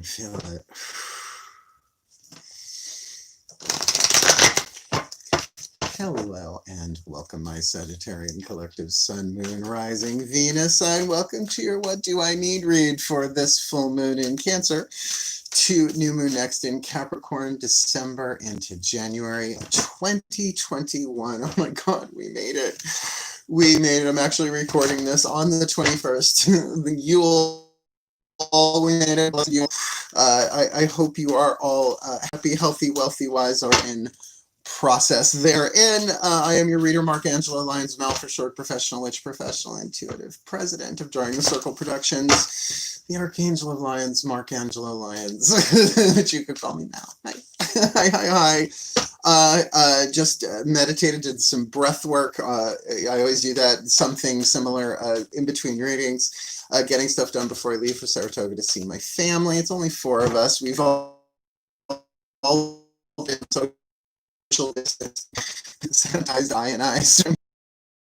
Feel it. Hello and welcome, my Sagittarian collective Sun, Moon, Rising, Venus sign. Welcome to your What Do I Need read for this full moon in Cancer to new moon next in Capricorn, December into January 2021. Oh my God, we made it. We made it. I'm actually recording this on the 21st. The Yule. We made it. Bless you. I hope you are all happy, healthy, wealthy, wise, or in process therein. I am your reader, Archangel Lyons, Mal for short, professional witch, professional intuitive, president of Drawing the Circle Productions, the Archangel of Lyons, Archangel Lyons, which you could call me now. Hi. Hi. Just meditated, did some breath work. I always do that, something similar in between readings. Getting stuff done before I leave for Saratoga to see my family. It's only 4 of us. We've all been social distance, sanitized ionized,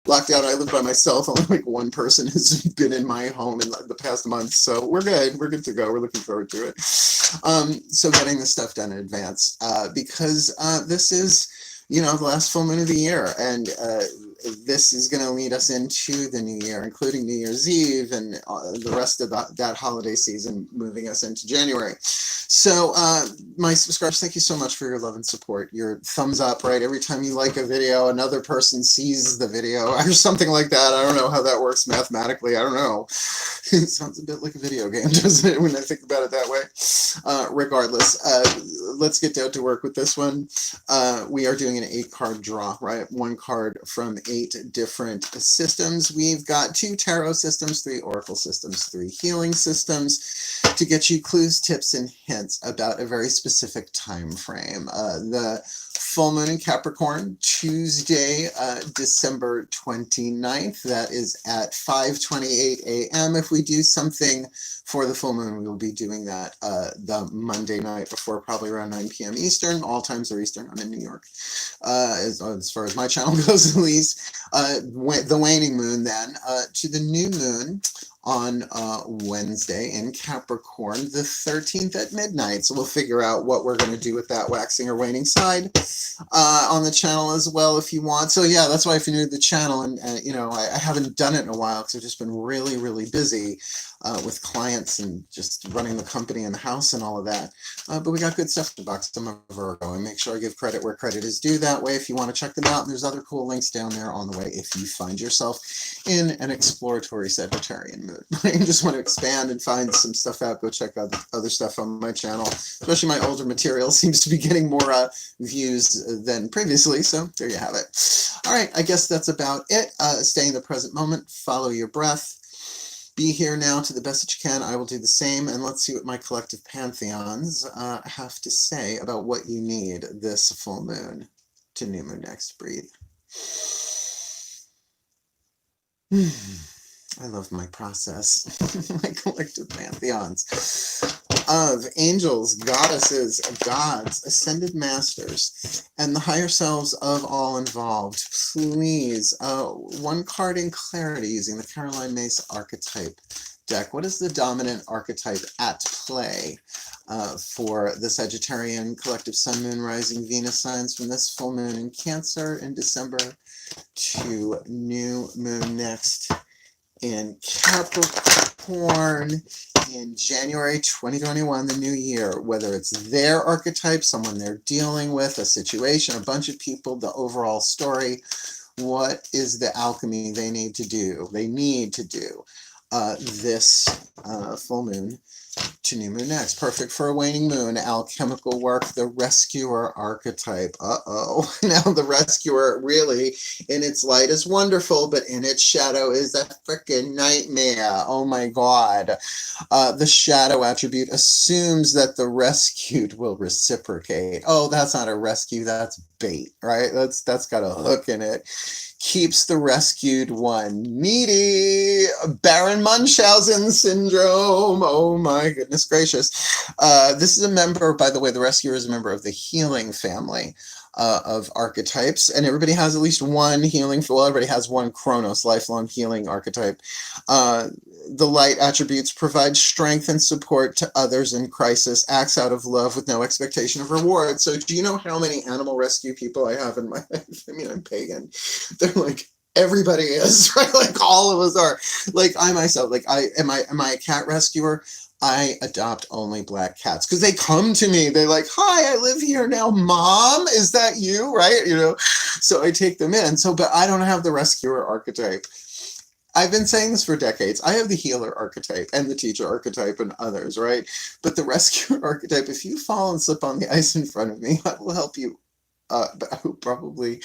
locked out. I live by myself. Only like 1 person has been in my home in the past month. So we're good. We're good to go. We're looking forward to it. So getting this stuff done in advance because this is, the last full moon of the year. And this is going to lead us into the new year, including New Year's Eve and the rest of that holiday season, moving us into January. So my subscribers, thank you so much for your love and support. Your thumbs up, right? Every time you like a video, another person sees the video or something like that. I don't know how that works mathematically. I don't know. It sounds a bit like a video game, doesn't it, when I think about it that way? Regardless, let's get down to work with this one. We are doing an 8-card draw, right? 1 card from 8 different systems. We've got 2 tarot systems, 3 oracle systems, 3 healing systems to get you clues, tips, and hints about a very specific time frame. The full moon in Capricorn, Tuesday, December 29th. That is at 5:28 a.m. If we do something for the full moon, we will be doing that the Monday night before, probably around 9 p.m. Eastern. All times are Eastern. I'm in New York, as far as my channel goes, at least. The waning moon then to the new moon on Wednesday in Capricorn, the 13th at midnight. So we'll figure out what we're going to do with that waxing or waning side on the channel as well if you want. So yeah, that's why if you're new to the channel, and I haven't done it in a while because I've just been really, really busy with clients and just running the company and the house and all of that. But we got good stuff in the box. I'm a Virgo, and make sure I give credit where credit is due that way if you want to check them out. And there's other cool links down there on the way if you find yourself in an exploratory Sagittarian mood. You just want to expand and find some stuff out, go check out the other stuff on my channel. Especially my older material seems to be getting more views than previously. So there you have it. All right, I guess that's about it. Stay in the present moment, follow your breath. Be here now to the best that you can. I will do the same, and let's see what my collective pantheons have to say about what you need this full moon to new moon next. Breathe. I love my process. My collective pantheons of angels, goddesses, gods, ascended masters, and the higher selves of all involved. Please, 1 card in clarity using the Caroline Mace archetype deck. What is the dominant archetype at play for the Sagittarian collective Sun, Moon, Rising, Venus signs from this full moon in Cancer in December to new moon next in Capricorn in January 2021, the new year, whether it's their archetype, someone they're dealing with, a situation, a bunch of people, the overall story. What is the alchemy they need to do? This full moon to new moon next. Perfect for a waning moon. Alchemical work, the rescuer archetype. Now the rescuer really in its light is wonderful, but in its shadow is a freaking nightmare. Oh my God. The shadow attribute assumes that the rescued will reciprocate. Oh, that's not a rescue, that's bait, right? That's got a hook in it. Keeps the rescued one needy. Baron Munchausen syndrome. Oh my goodness gracious. This is a member, by the way, the rescuer is a member of the healing family. of archetypes, and everybody has at least one healing. Well, everybody has one Chronos, lifelong healing archetype. The light attributes provide strength and support to others in crisis, acts out of love with no expectation of reward. So do you know how many animal rescue people I have in my life? I mean, I'm pagan. They're like, everybody is, right? Like all of us are. Like I myself, like am I a cat rescuer? I adopt only black cats because they come to me. They're like, hi, I live here now. Mom, is that you? Right? You know, so I take them in. So, but I don't have the rescuer archetype. I've been saying this for decades. I have the healer archetype and the teacher archetype and others, right? But the rescuer archetype, if you fall and slip on the ice in front of me, I will help you. But I would probably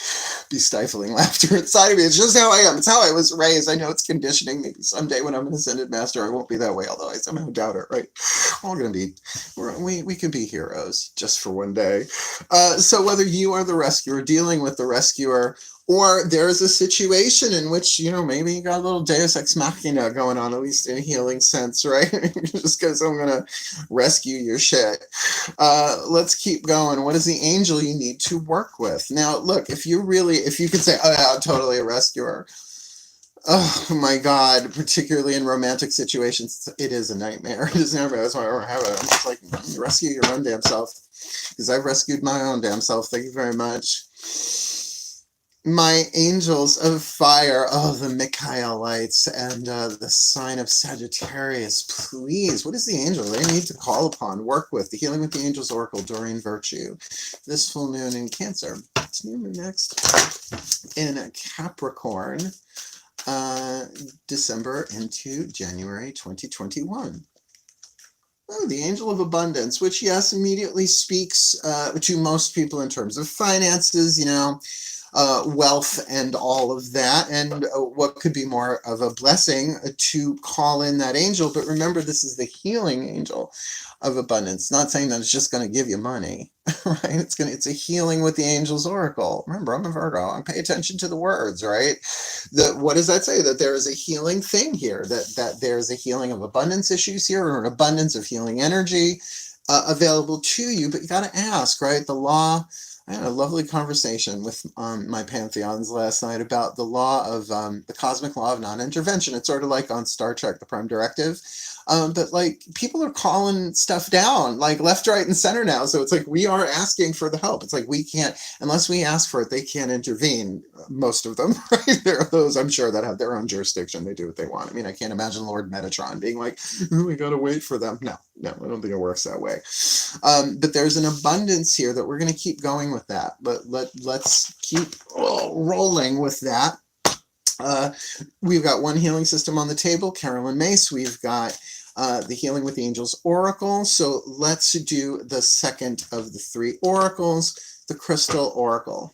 be stifling laughter inside of me. It's just how I am. It's how I was raised. I know it's conditioning. Maybe someday when I'm an ascended master, I won't be that way, although I somehow doubt it, right? We're all going to be, we can be heroes just for one day. So whether you are the rescuer, dealing with the rescuer, or there's a situation in which, you know, maybe you got a little deus ex machina going on, at least in a healing sense, right? Just because I'm going to rescue your shit. Let's keep going. What is the angel you need to work with? Now, look, if you could say, oh, yeah, I'm totally a rescuer. Oh my God, particularly in romantic situations, it is a nightmare. It is a nightmare. That's why I don't have it. I'm just like, rescue your own damn self. Because I've rescued my own damn self. Thank you very much. My angels of fire, the Michaelites and the sign of Sagittarius, please, what is the angel they need to call upon, work with? The Healing with the Angels Oracle, Doreen Virtue. This full moon in Cancer. It's new moon next in Capricorn, December into January 2021. Oh, the angel of abundance, which, yes, immediately speaks to most people in terms of finances, you know, wealth and all of that, and what could be more of a blessing to call in that angel. But remember, this is the healing angel of abundance. Not saying that it's just going to give you money, right? It's a healing with the angel's oracle. Remember, I'm a Virgo. I pay attention to the words, right? What does that say? That there is a healing thing here. That there's a healing of abundance issues here, or an abundance of healing energy available to you. But you got to ask, right? The law. I had a lovely conversation with my pantheons last night about the law of the cosmic law of non-intervention. It's sort of like on Star Trek, the Prime Directive. But like people are calling stuff down like left, right, and center now. So it's like we are asking for the help. It's like we can't, unless we ask for it, they can't intervene. Most of them, right? There are those, I'm sure, that have their own jurisdiction. They do what they want. I mean, I can't imagine Lord Metatron being like, we got to wait for them. No, I don't think it works that way. But there's an abundance here that we're going to keep going with that. But let's keep rolling with that. We've got one healing system on the table, Carolyn Mace. We've got the Healing with the Angels Oracle. So let's do the second of the three oracles, the Crystal Oracle.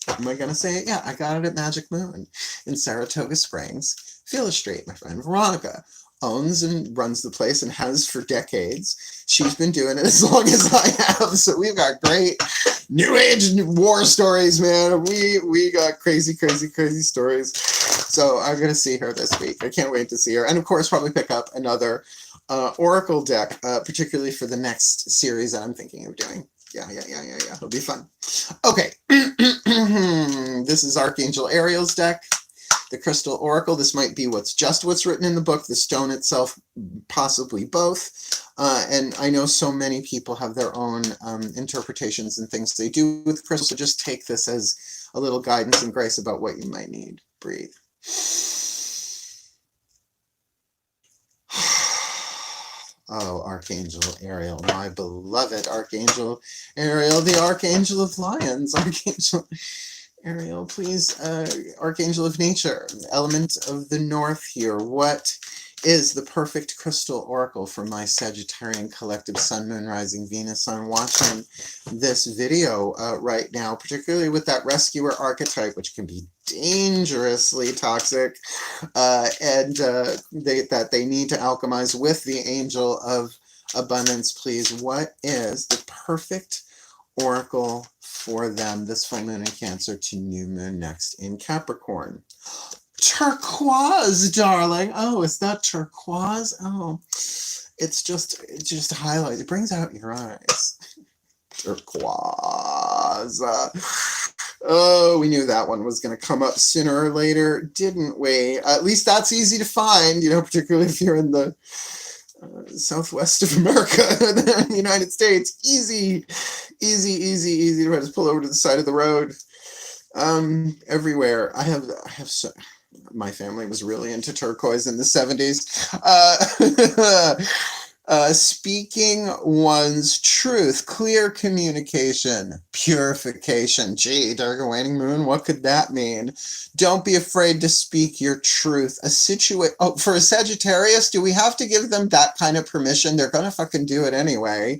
Am I going to say it? Yeah, I got it at Magic Moon in Saratoga Springs. Feel it straight, my friend Veronica owns and runs the place and has for decades. She's been doing it as long as I have. So we've got great new age war stories, man. We got crazy stories. So I'm going to see her this week. I can't wait to see her. And of course, probably pick up another Oracle deck, particularly for the next series that I'm thinking of doing. Yeah. It'll be fun. Okay. This is Archangel Ariel's deck. The Crystal Oracle. This might be what's written in the book. The stone itself, possibly both. And I know so many people have their own interpretations and things they do with crystals. So just take this as a little guidance and grace about what you might need. Breathe. Oh, Archangel Ariel, my beloved Archangel Ariel, the Archangel of Lyons. Archangel Ariel, please, Archangel of Nature, element of the North here. What is the perfect crystal oracle for my Sagittarian collective Sun, Moon, Rising, Venus? I'm watching this video right now, particularly with that rescuer archetype, which can be dangerously toxic, and that they need to alchemize with the angel of abundance. Please, what is the perfect oracle for them this full moon in Cancer to new moon next in Capricorn? Turquoise, darling. Oh, is that turquoise? Oh, it just highlights. It brings out your eyes. Turquoise. was, oh, we knew that one was going to come up sooner or later, didn't we? At least that's easy to find, you know, particularly if you're in the southwest of America, the United States. Easy to just pull over to the side of the road. Everywhere. I have so, my family was really into turquoise in the 70s. Speaking one's truth, clear communication, purification. Gee, dark and waning moon, what could that mean? Don't be afraid to speak your truth. For a Sagittarius, do we have to give them that kind of permission? They're gonna fucking do it anyway.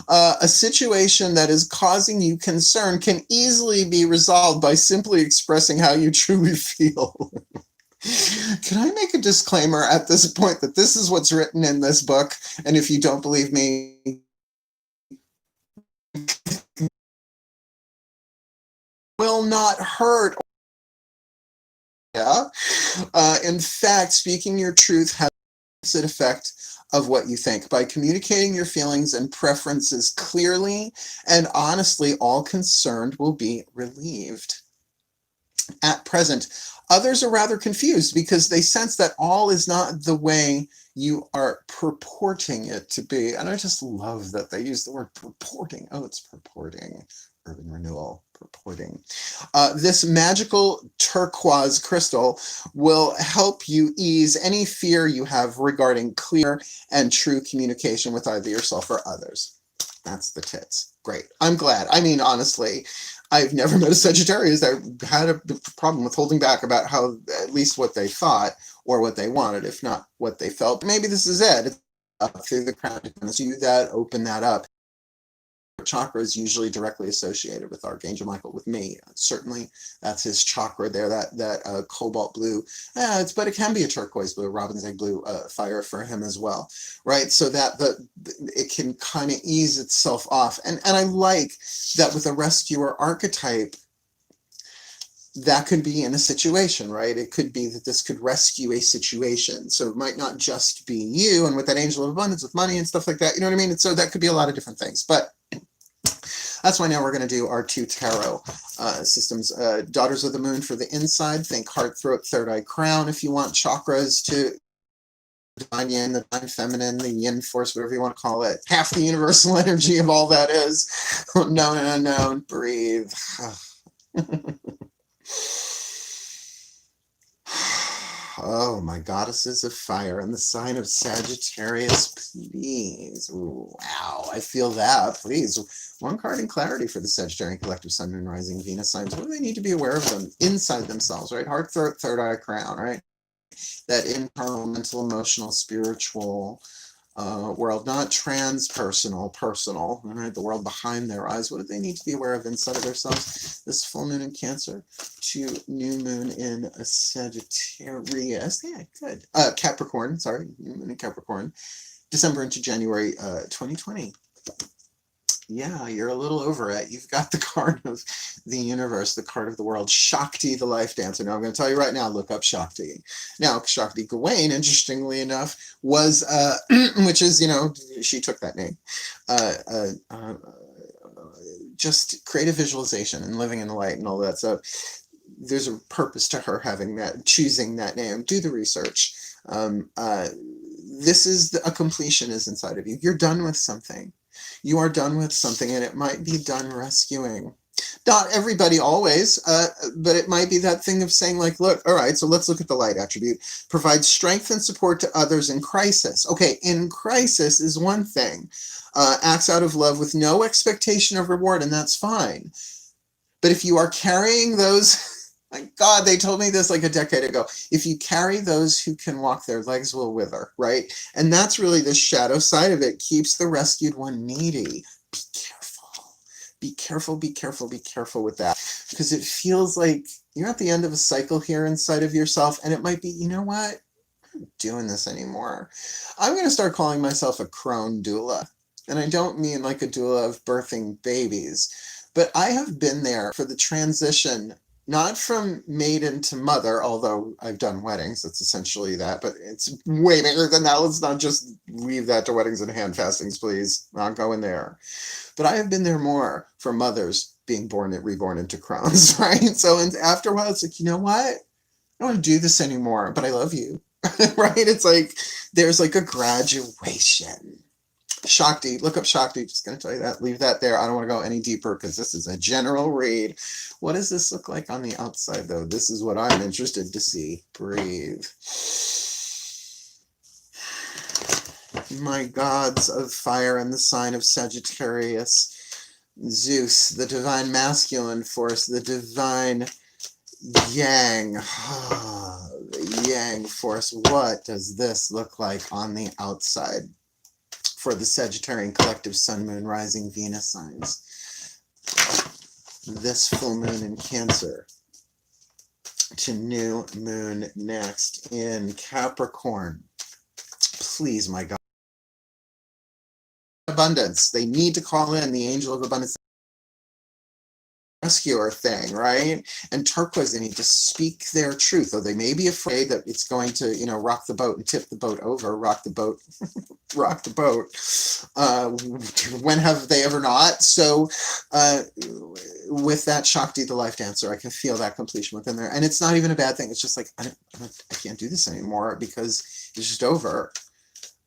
A situation that is causing you concern can easily be resolved by simply expressing how you truly feel. Can I make a disclaimer at this point that this is what's written in this book, and if you don't believe me, will not hurt. Yeah. In fact, speaking your truth has an effect of what you think. By communicating your feelings and preferences clearly and honestly, all concerned will be relieved. At present, others are rather confused because they sense that all is not the way you are purporting it to be. And I just love that they use the word purporting. Oh, it's purporting. Urban renewal, purporting. This magical turquoise crystal will help you ease any fear you have regarding clear and true communication with either yourself or others. That's the tits. Great. I'm glad. I mean, honestly, I've never met a Sagittarius that had a problem with holding back about how, at least what they thought or what they wanted, if not what they felt. Maybe this is it. It's up through the crown. Do that, open that up. Chakra is usually directly associated with Archangel Michael, with me. Certainly, that's his chakra there, that cobalt blue. But it can be a turquoise blue, robin's egg blue fire for him as well, right? So that it can kind of ease itself off. And I like that with a rescuer archetype, that could be in a situation, right? It could be that this could rescue a situation. So it might not just be you, and with that angel of abundance, with money and stuff like that, you know what I mean? And so that could be a lot of different things. But that's why now we're going to do our 2 tarot systems. Daughters of the Moon for the inside. Think heart, throat, third eye, crown. If you want chakras to divine yin, the divine feminine, the yin force, whatever you want to call it. Half the universal energy of all that is. Known and unknown. Breathe. Oh, my goddesses of fire and the sign of Sagittarius, please. Ooh, wow, I feel that. Please. One card in clarity for the Sagittarian collective sun, moon, rising, Venus signs. What do they need to be aware of them inside themselves, right? Heart, throat, third eye, crown, right? That internal, mental, emotional, spiritual world, not transpersonal, personal, all right? The world behind their eyes. What do they need to be aware of inside of themselves? This full moon in Cancer to new moon in Sagittarius. Yeah, good. Capricorn, sorry, new moon in Capricorn. December into January 2020. Yeah, you're a little over it. You've got the card of the universe, the card of the world, Shakti, the life dancer. Now, I'm going to tell you right now, look up Shakti. Now, Shakti Gawain, interestingly enough, was, which is, you know, she took that name, just creative visualization and living in the light and all that. So there's a purpose to her having that, choosing that name. Do the research. This is a completion is inside of you. You're done with something. You are done with something, and it might be done rescuing. Not everybody always, but it might be that thing of saying, like, look, all right, so let's look at the light attribute. Provide strength and support to others in crisis. Okay, in crisis is one thing. Acts out of love with no expectation of reward, and that's fine. But if you are carrying those... My God, they told me this like a decade ago. If you carry those who can walk, their legs will wither, right? And that's really the shadow side of it. Keeps the rescued one needy. Be careful. Be careful, be careful, be careful with that. Because it feels like you're at the end of a cycle here inside of yourself. And it might be, you know what? I'm not doing this anymore. I'm going to start calling myself a crone doula. And I don't mean like a doula of birthing babies. But I have been there for the transition, not from maiden to mother, although I've done weddings, that's essentially that, but it's way bigger than that. Let's not just leave that to weddings and hand fastings, please. Not going there. But I have been there more for mothers being reborn into crowns, right? So and after a while, it's like, you know what? I don't want to do this anymore, but I love you, right? It's like there's like a graduation. Shakti, look up Shakti. Just going to tell you that. Leave that there. I don't want to go any deeper because this is a general read. What does this look like on the outside, though? This is what I'm interested to see. Breathe. My gods of fire and the sign of Sagittarius. Zeus, the divine masculine force, the divine yang. The yang force. What does this look like on the outside for the Sagittarian collective sun, moon, rising, Venus signs? This full moon in Cancer to new moon next in Capricorn. Please, my God. Abundance. They need to call in the angel of abundance rescuer thing, right? And turquoise, they need to speak their truth, though they may be afraid that it's going to, you know, rock the boat and tip the boat over, rock the boat, rock the boat. When have they ever not? So with that Shakti, the life dancer, I can feel that completion within there. And it's not even a bad thing. It's just like, I can't do this anymore because it's just over.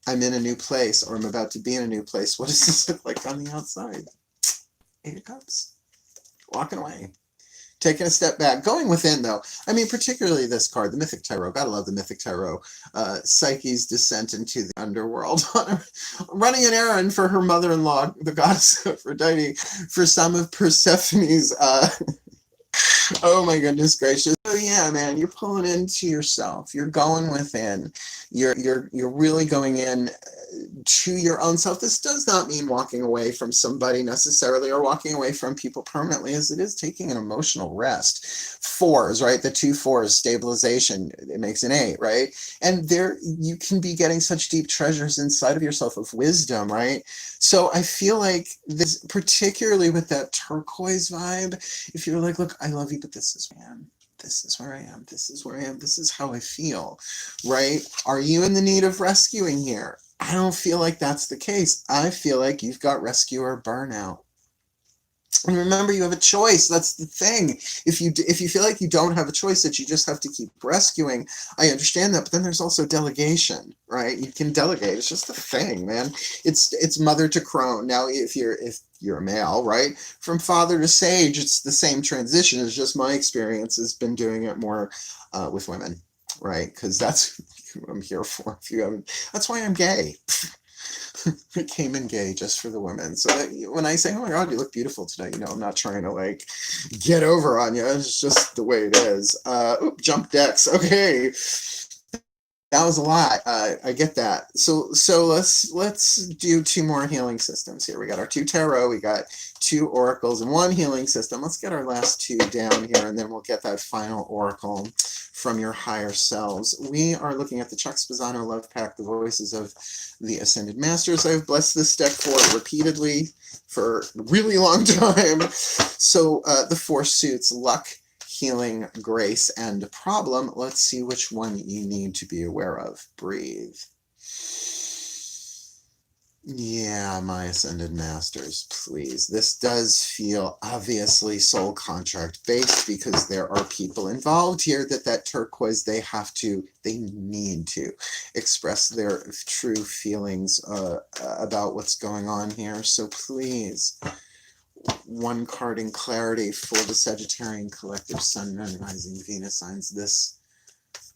I'm in a new place, or I'm about to be in a new place. What does this look like on the outside? 8 of Cups. Walking away. Taking a step back. Going within, though. I mean, particularly this card, the Mythic Tarot. Gotta love the Mythic Tarot. Psyche's descent into the underworld. Running an errand for her mother-in-law, the goddess Aphrodite, for some of Persephone's... oh my goodness gracious. So yeah, man, you're pulling into yourself. You're going within. You're really going in to your own self. This does not mean walking away from somebody necessarily, or walking away from people permanently, as it is taking an emotional rest. 4s, right? The 2 4s, stabilization, it makes an 8, right? And there you can be getting such deep treasures inside of yourself of wisdom, right? So I feel like this, particularly with that turquoise vibe, if you're like, look, I love you, but this is where I am. This is where I am. This is where I am. This is how I feel, right? Are you in the need of rescuing here? I don't feel like that's the case. I feel like you've got rescuer burnout. And remember, you have a choice. That's the thing. If you feel like you don't have a choice, that you just have to keep rescuing, I understand that. But then there's also delegation, right? You can delegate. It's just a thing, man. It's mother to crone. Now, if you're a male, right, from father to sage, it's the same transition. It's just my experience has been doing it more with women, right? Because that's what I'm here for. If you haven't, that's why I'm gay. I came in gay just for the women. So that when I say, oh my God, you look beautiful today, you know, I'm not trying to like get over on you. It's just the way it is. Jump decks. Okay. That was a lot. I get that. So let's do 2 more healing systems here. We got our 2 tarot, we got 2 oracles, and 1 healing system. Let's get our last 2 down here, and then we'll get that final oracle from your higher selves. We are looking at the Chuck Spezzano Love Pack, the voices of the Ascended Masters. I've blessed this deck for repeatedly for a really long time. So the 4 suits: luck, healing, grace, and problem. Let's see which one you need to be aware of. Breathe. Yeah, my Ascended Masters, please. This does feel obviously soul contract based, because there are people involved here that turquoise, they need to express their true feelings about what's going on here. So please, 1 card in clarity for the Sagittarian collective sun, moon, rising, Venus signs. This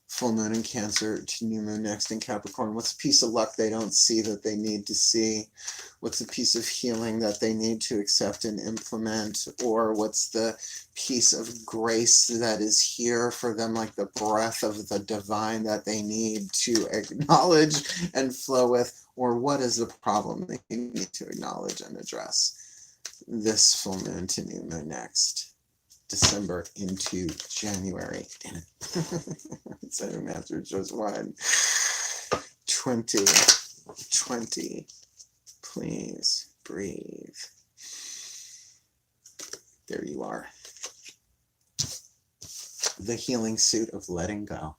full moon in Cancer to new moon next in Capricorn. What's a piece of luck they don't see that they need to see? What's a piece of healing that they need to accept and implement? Or what's the piece of grace that is here for them, like the breath of the divine that they need to acknowledge and flow with? Or what is the problem they need to acknowledge and address? This full moon to new moon next. December into January. Damn it. Seven Masters just won. 20. Please breathe. There you are. The healing suit of letting go.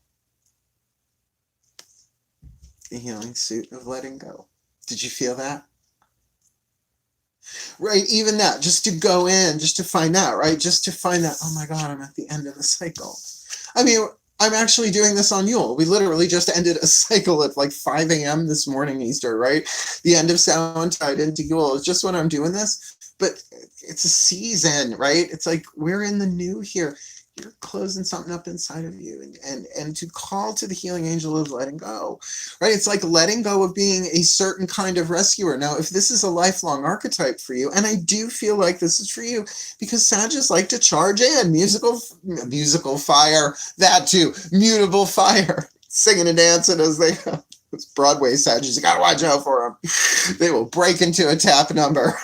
The healing suit of letting go. Did you feel that? right? Even that, just to go in, just to find that, right? Just to find that, oh my God, I'm at the end of the cycle. I mean, I'm actually doing this on Yule. We literally just ended a cycle at like 5 a.m. this morning Easter, right? The end of Samhain into Yule. It's just when I'm doing this, but it's a season, right? It's like we're in the new here. You're closing something up inside of you, and to call to the healing angel of letting go, right? It's like letting go of being a certain kind of rescuer. Now, if this is a lifelong archetype for you, and I do feel like this is for you, because Sagittarius like to charge in musical fire, that too, mutable fire, singing and dancing as they it's Broadway Sagittarius. You gotta watch out for them. They will break into a tap number.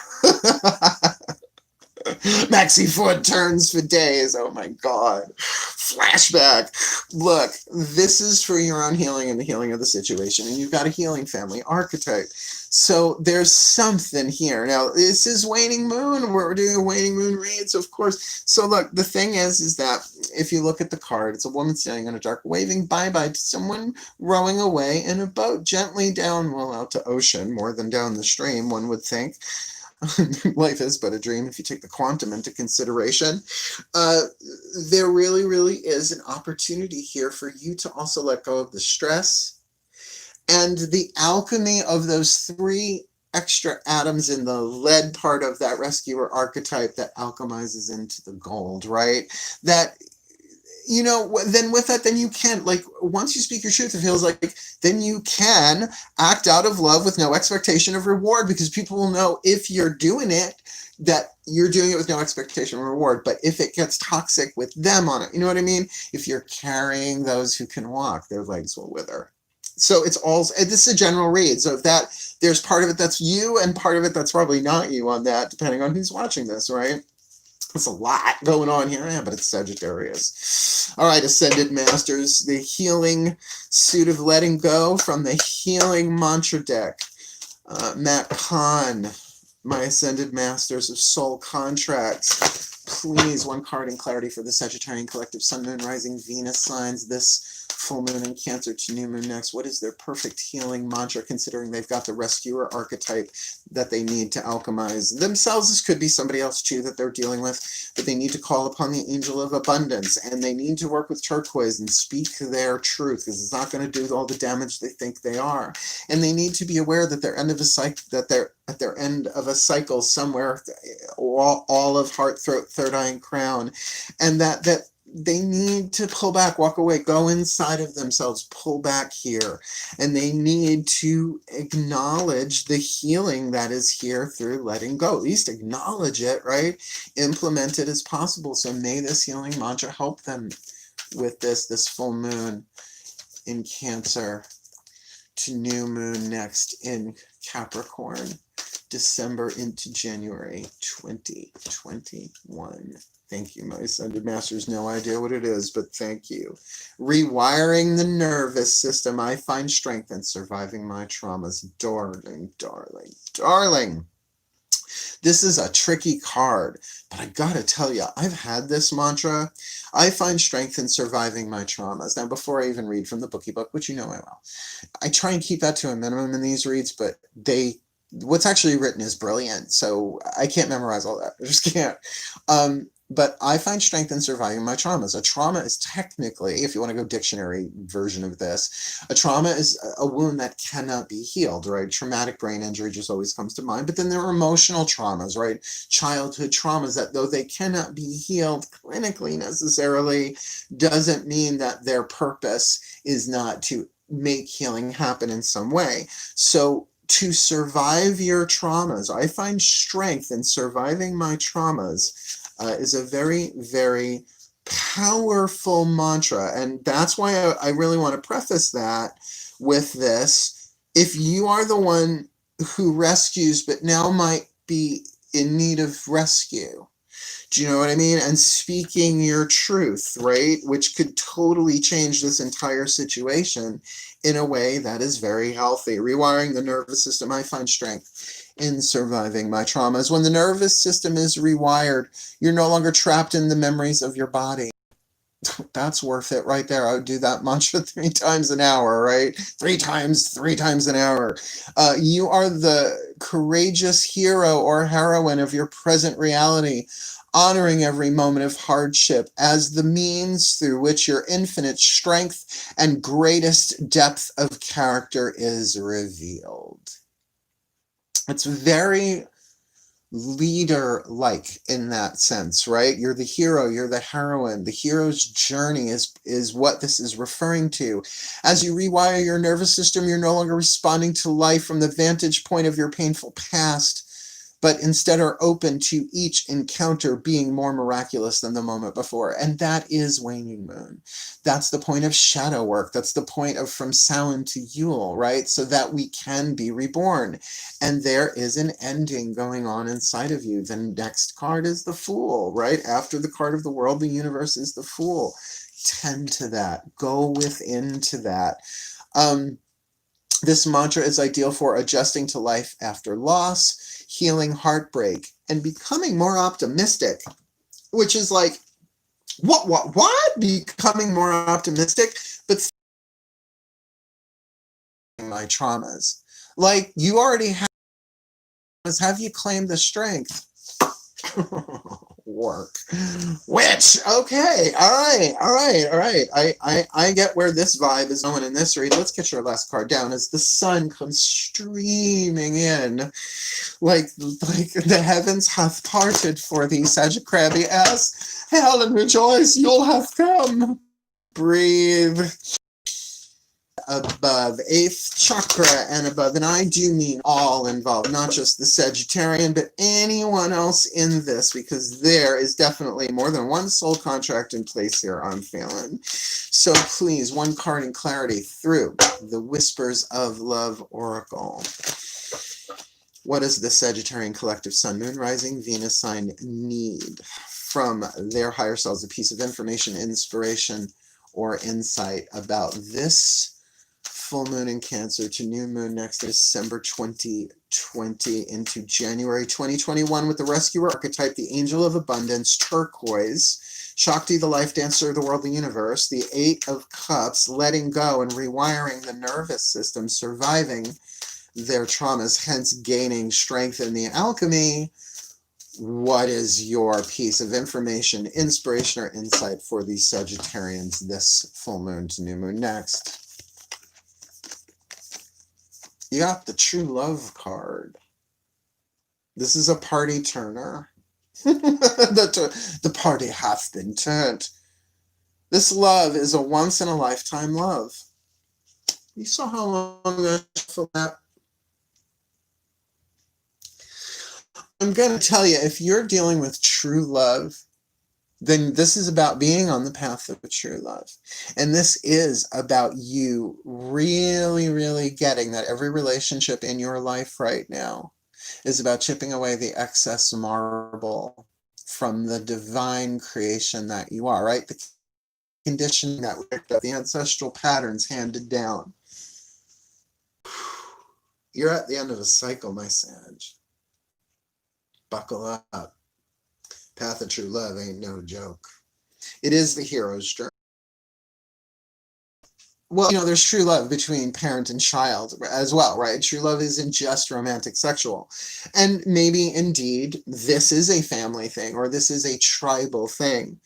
Maxi foot turns for days. Oh my God. Flashback. Look, this is for your own healing and the healing of the situation. And you've got a healing family archetype. So there's something here. Now, this is waning moon. We're doing a waning moon read, so of course. So look, the thing is that if you look at the card, it's a woman standing on a dock, waving bye-bye to someone rowing away in a boat gently down, well, out to ocean, more than down the stream, one would think. Life is but a dream if you take the quantum into consideration. There really, really is an opportunity here for you to also let go of the stress and the alchemy of those 3 extra atoms in the lead part of that rescuer archetype that alchemizes into the gold, right? That, you know, then with that, then you can, like, once you speak your truth, it feels like then you can act out of love with no expectation of reward, because people will know if you're doing it, that you're doing it with no expectation of reward. But if it gets toxic with them on it, you know what I mean? If you're carrying those who can walk, their legs will wither. So it's all, this is a general read. So if that, there's part of it that's you and part of it that's probably not you on that, depending on who's watching this, right? There's a lot going on here, yeah, but it's Sagittarius. All right, Ascended Masters, the healing suit of letting go from the healing mantra deck. Matt Kahn, my Ascended Masters of Soul Contracts. Please, one card in clarity for the Sagittarian collective Sun, Moon, Rising, Venus signs this full moon in Cancer to new moon next. What is their perfect healing mantra, considering they've got the rescuer archetype that they need to alchemize themselves? This could be somebody else too that they're dealing with, but they need to call upon the angel of abundance, and they need to work with turquoise and speak their truth, because it's not going to do all the damage they think they are. And they need to be aware that they're at their end of a cycle somewhere, all of heart, throat, third eye, and crown, and that they need to pull back, walk away, go inside of themselves, pull back here. And they need to acknowledge the healing that is here through letting go. At least acknowledge it, right? Implement it as possible. So may this healing mantra help them with this full moon in Cancer to new moon next in Capricorn, December into January 2021. Thank you, my Ascended Masters. No idea what it is, but thank you. Rewiring the nervous system. I find strength in surviving my traumas. Darling, darling, darling. This is a tricky card, but I gotta tell you, I've had this mantra. I find strength in surviving my traumas. Now, before I even read from the bookie book, which you know I will, I try and keep that to a minimum in these reads, but what's actually written is brilliant, so I can't memorize all that. I just can't. But I find strength in surviving my traumas. A trauma is technically, if you want to go dictionary version of this, a trauma is a wound that cannot be healed, right? Traumatic brain injury just always comes to mind. But then there are emotional traumas, right? Childhood traumas that, though they cannot be healed clinically necessarily, doesn't mean that their purpose is not to make healing happen in some way. So to survive your traumas, I find strength in surviving my traumas is a very, very powerful mantra. And that's why I really want to preface that with this. If you are the one who rescues, but now might be in need of rescue, do you know what I mean? And speaking your truth, right? Which could totally change this entire situation in a way that is very healthy. Rewiring the nervous system, I find strength in surviving my traumas. When the nervous system is rewired, you're no longer trapped in the memories of your body. That's worth it right there. I would do that mantra 3 times an hour, right? Three times an hour. You are the courageous hero or heroine of your present reality, honoring every moment of hardship as the means through which your infinite strength and greatest depth of character is revealed. It's very leader-like in that sense, right? You're the hero, you're the heroine. The hero's journey is what this is referring to. As you rewire your nervous system, you're no longer responding to life from the vantage point of your painful past, but instead are open to each encounter being more miraculous than the moment before. And that is waning moon. That's the point of shadow work. That's the point of from Samhain to Yule, right? So that we can be reborn. And there is an ending going on inside of you. The next card is the Fool, right? After the card of the world, the universe is the Fool. Tend to that. Go within to that. This mantra is ideal for adjusting to life after loss, healing heartbreak, and becoming more optimistic, which is like, what? Becoming more optimistic, but my traumas. Like, you already have you claimed the strength? Work. Which, okay, all right. I get where this vibe is going in this read. Let's get your last card down as the sun comes streaming in. Like the heavens hath parted for thee, Sagittarius. Hail and rejoice, you'll have come. Breathe. Above 8th chakra and above, and I do mean all involved, not just the Sagittarian, but anyone else in this, because there is definitely more than one soul contract in place here, I'm feeling. So please, one card in clarity through the Whispers of Love Oracle. What does the Sagittarian collective Sun, Moon, Rising, Venus sign need from their higher selves? A piece of information, inspiration, or insight about this full moon in Cancer to new moon next December 2020 into January 2021 with the rescuer archetype, the angel of abundance, turquoise, Shakti, the life dancer of the world, the universe, the 8 of cups, letting go and rewiring the nervous system, surviving their traumas, hence gaining strength in the alchemy. What is your piece of information, inspiration, or insight for these Sagittarians this full moon to new moon next? You got the True Love card. This is a party turner. The party hath been turned. This love is a once-in-a-lifetime love. You saw how long I feel that? I'm going to tell you, if you're dealing with true love, then this is about being on the path of true love. And this is about you really, really getting that every relationship in your life right now is about chipping away the excess marble from the divine creation that you are, right? The conditioning that we picked up, the ancestral patterns handed down. You're at the end of a cycle, my Sag. Buckle up. Path of true love ain't no joke. It is the hero's journey. Well, there's true love between parent and child as well, right? True love isn't just romantic sexual. And maybe indeed this is a family thing or this is a tribal thing.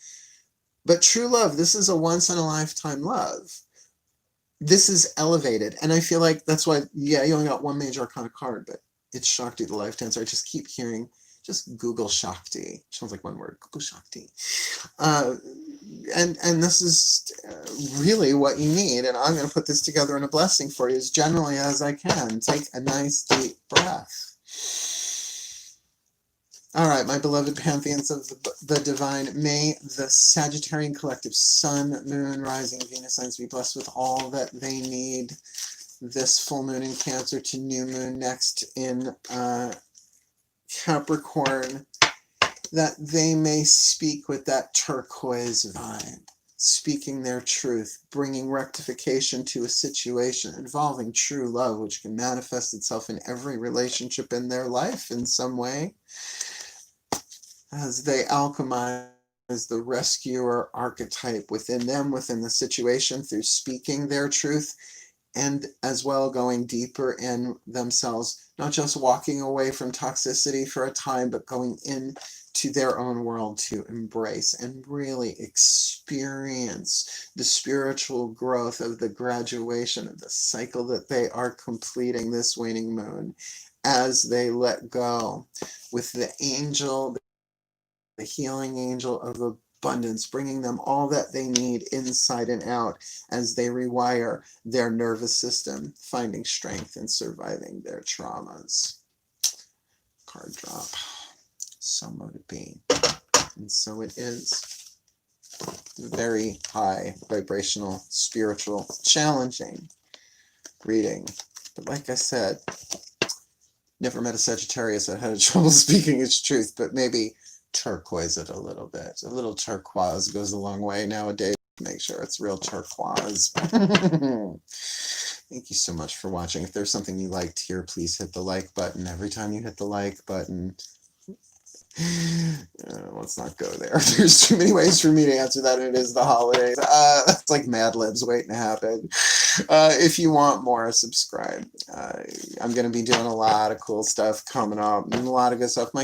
But true love, this is a once in a lifetime love. This is elevated. And I feel like that's why, yeah, you only got one major arcana card, but it's Shakti, the life dancer. I just keep hearing, just Google Shakti. Sounds like one word, Google Shakti. And this is really what you need. And I'm going to put this together in a blessing for you as generally as I can. Take a nice deep breath. All right, my beloved pantheons of the divine, may the Sagittarian collective Sun, Moon, Rising, Venus signs be blessed with all that they need this full moon in Cancer to new moon next in Capricorn, that they may speak with that turquoise vibe, speaking their truth, bringing rectification to a situation involving true love, which can manifest itself in every relationship in their life in some way, as they alchemize as the rescuer archetype within them, within the situation, through speaking their truth, and as well going deeper in themselves, not just walking away from toxicity for a time, but going into their own world to embrace and really experience the spiritual growth of the graduation of the cycle that they are completing this waning moon, as they let go with the angel, the healing angel of abundance, bringing them all that they need inside and out as they rewire their nervous system, finding strength and surviving their traumas. Card drop. So mote it be. And so it is. Very high vibrational, spiritual, challenging reading. But like I said, never met a Sagittarius that had trouble speaking its truth, but maybe turquoise it a little bit. A little turquoise goes a long way nowadays. Make sure it's real turquoise. Thank you so much for watching. If there's something you liked here, please hit the like button. Every time you hit the like button, let's not go there. There's too many ways for me to answer that, and it is the holidays. That's like Mad Libs waiting to happen. If you want more, subscribe. I'm going to be doing a lot of cool stuff coming up, and a lot of good stuff. My